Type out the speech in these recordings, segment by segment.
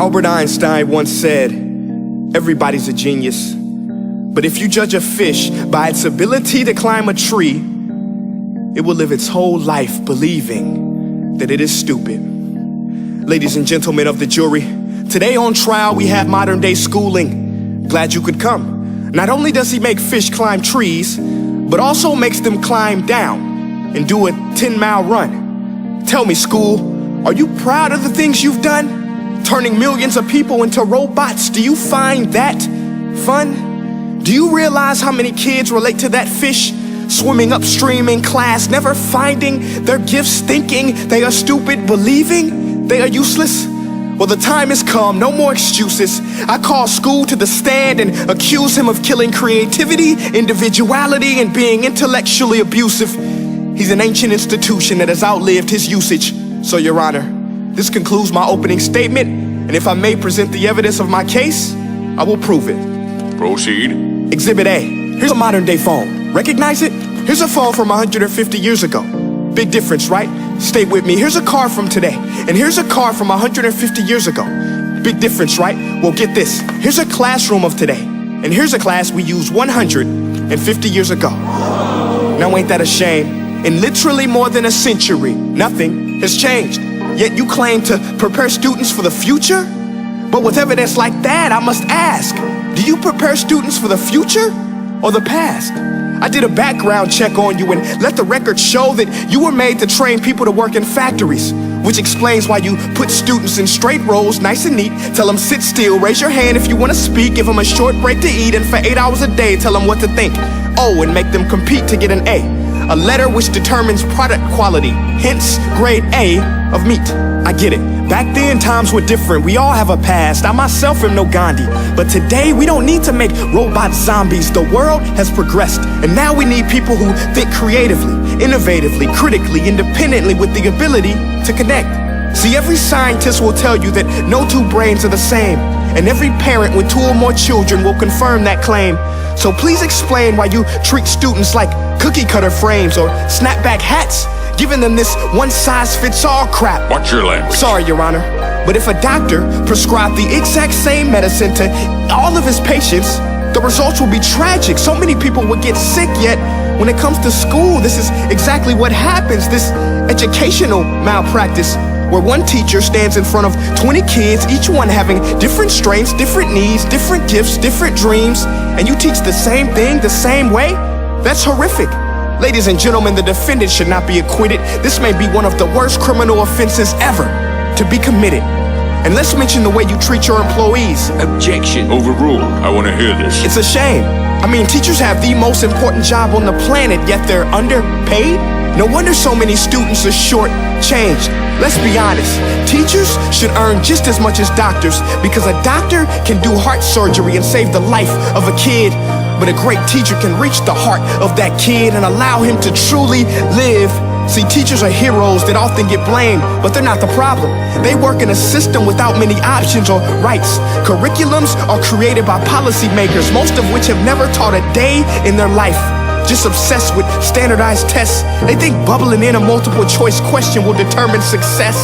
Albert Einstein once said, everybody's a genius. But if you judge a fish by its ability to climb a tree, it will live its whole life believing that it is stupid. Ladies and gentlemen of the jury, today on trial we have modern day schooling. Glad you could come. Not only does he make fish climb trees, but also makes them climb down and do a 10-mile run. Tell me, school, are you proud of the things you've done? Turning millions of people into robots, do you find that fun? Do you realize how many kids relate to that fish? Swimming upstream in class, never finding their gifts, thinking they are stupid, believing they are useless? Well, the time has come, no more excuses. I call school to the stand and accuse him of killing creativity, individuality, and being intellectually abusive. He's an ancient institution that has outlived his usage. So, Your Honor, this concludes my opening statement, and if I may present the evidence of my case, I will prove it. Proceed. Exhibit A. Here's a modern day phone. Recognize it? Here's a phone from 150 years ago. Big difference, right? Stay with me. Here's a car from today, and here's a car from 150 years ago. Big difference, right? Well, get this. Here's a classroom of today, and here's a class we used 150 years ago. Now ain't that a shame? In literally more than a century, nothing has changed. Yet you claim to prepare students for the future? But with evidence like that, I must ask, do you prepare students for the future or the past? I did a background check on you and let the record show that you were made to train people to work in factories, which explains why you put students in straight rows, nice and neat, tell them sit still, raise your hand if you want to speak, give them a short break to eat, and for 8 hours a day, tell them what to think. Oh, and make them compete to get an A letter which determines product quality, hence grade A of meat. I get it. Back then, times were different. We all have a past. I myself am no Gandhi. But today, we don't need to make robot zombies. The world has progressed. And now we need people who think creatively, innovatively, critically, independently, with the ability to connect. See, every scientist will tell you that no two brains are the same. And every parent with 2 or more children will confirm that claim. So please explain why you treat students like cookie cutter frames or snapback hats, giving them this one-size-fits-all crap. Watch your language. Sorry, Your Honor, but if a doctor prescribed the exact same medicine to all of his patients, the results will be tragic. So many people would get sick, yet when it comes to school, this is exactly what happens. This educational malpractice, where one teacher stands in front of 20 kids, each one having different strengths, different needs, different gifts, different dreams, and you teach the same thing the same way? That's horrific. Ladies and gentlemen, the defendant should not be acquitted. This may be one of the worst criminal offenses ever to be committed. And let's mention the way you treat your employees. Objection. Overruled. I want to hear this. It's a shame. I mean, teachers have the most important job on the planet, yet they're underpaid? No wonder so many students are short-changed. Let's be honest, teachers should earn just as much as doctors, because a doctor can do heart surgery and save the life of a kid, but a great teacher can reach the heart of that kid and allow him to truly live. See, teachers are heroes that often get blamed, but they're not the problem. They work in a system without many options or rights. Curriculums are created by policymakers, most of which have never taught a day in their life. Just obsessed with standardized tests. They think bubbling in a multiple choice question will determine success.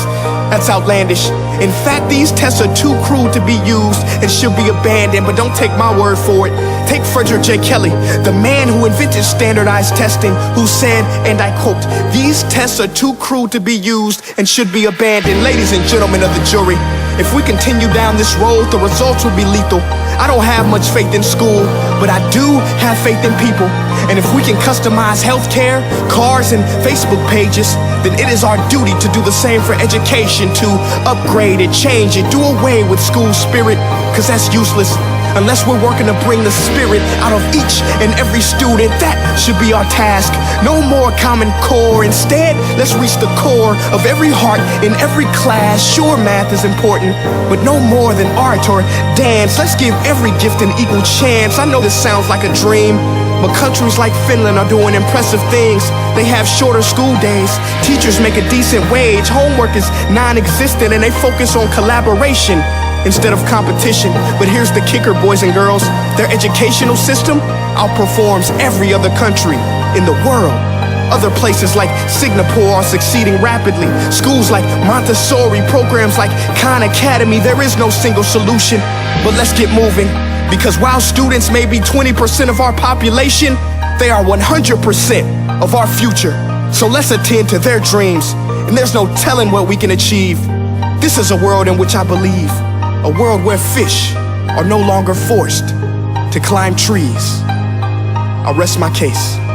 That's outlandish. In fact, these tests are too cruel to be used and should be abandoned, but don't take my word for it. Take Frederick J. Kelly, the man who invented standardized testing, who said, and I quote, "These tests are too cruel to be used and should be abandoned." Ladies and gentlemen of the jury, if we continue down this road, the results will be lethal. I don't have much faith in school, but I do have faith in people. And if we can customize healthcare, cars, and Facebook pages, then it is our duty to do the same for education, to upgrade it, change it, do away with school spirit, because that's useless. Unless we're working to bring the spirit out of each and every student, that should be our task. No more Common Core. Instead, let's reach the core of every heart in every class. Sure, math is important, but no more than art or dance. Let's give every gift an equal chance. I know this sounds like a dream, but countries like Finland are doing impressive things. They have shorter school days, teachers make a decent wage, homework is non-existent, and they focus on collaboration instead of competition. But here's the kicker, boys and girls. Their educational system outperforms every other country in the world. Other places like Singapore are succeeding rapidly. Schools like Montessori, programs like Khan Academy. There is no single solution, but let's get moving. Because while students may be 20% of our population, they are 100% of our future. So let's attend to their dreams, and there's no telling what we can achieve. This is a world in which I believe, a world where fish are no longer forced to climb trees. I'll rest my case.